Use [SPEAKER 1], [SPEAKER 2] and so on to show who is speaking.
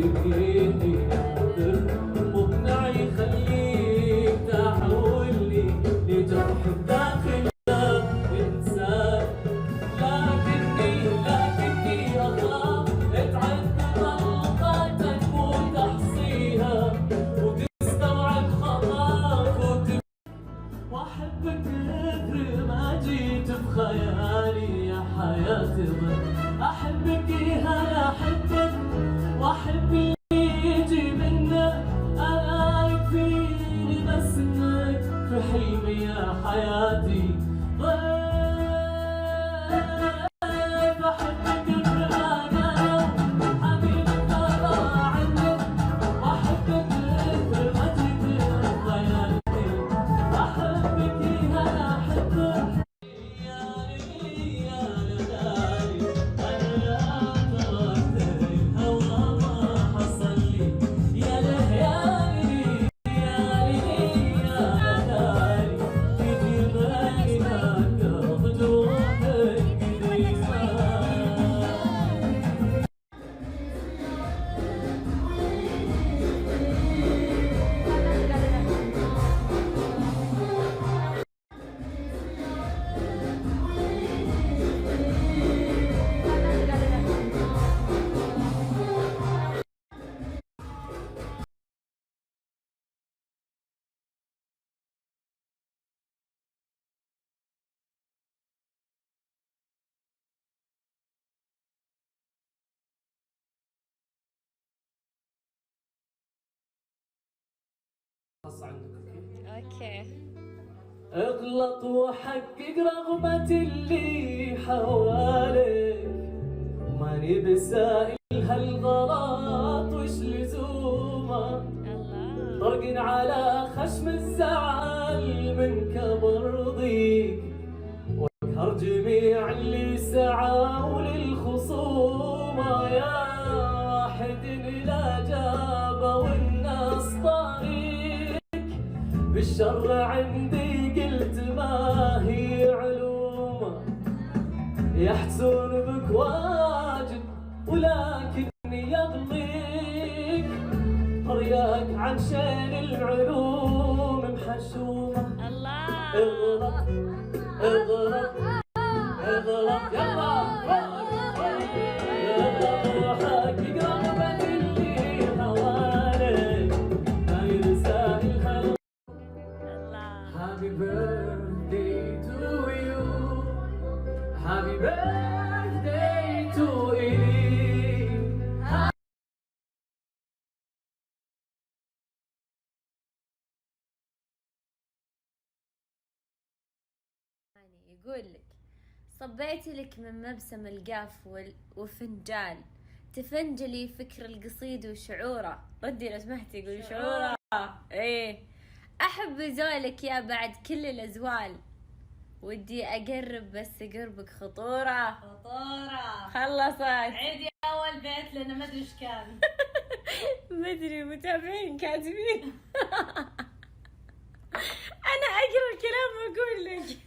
[SPEAKER 1] بإيدي مقنع يخليك تحولني لجرح الداخل إنسان. لكني أخاف تعد غلطاتك وتحصيها وتستوعب خطاك وأحبك كثر ما جيت بخيالي يا حياتي. أحبك أنا أحبك وأحب اللي يجي منك. أنا يكفيني بس إنك في حلمي يا حياتي. أحبك مثل ما قالوا حبيبك ما عنك. وأحبك مثل ما جيت بخيالي. أحبك أنا أحبك
[SPEAKER 2] اوكي.
[SPEAKER 1] اغلط وحقق رغبة اللي حواليك. ماني بسائل هالغلط وش لزومه. طرق على خشم الزعل منك برضيك. واقهر جميع اللي سعوا للخصومه. يا واحد لا جابه والناس طريق. بالشر عندي قلت ما هي علومه. يحسون بك واجب ولكني يغليك. طريقك عن شين العلوم محشومه.
[SPEAKER 2] الله.
[SPEAKER 1] اغلط اغلط اغلط يلا. اغلط وحقق رغبة اللي حواليك. ماني بسائل هالغلط. Happy birthday to you. Happy birthday to you.
[SPEAKER 2] يقول لك صبيت لك من مبسم القاف وفنجال. تفنجلي فكر القصيد وشعوره. ردي لو سمحتي قولي شعوره. ايه. احب زولك يا بعد كل الازوال. ودي اقرب بس قربك خطوره. خلصت.
[SPEAKER 3] عيدي اول بيت لانه ما ادري ايش كان.
[SPEAKER 2] مدري متابعين كاتبين. انا اقرا الكلام واقول لك.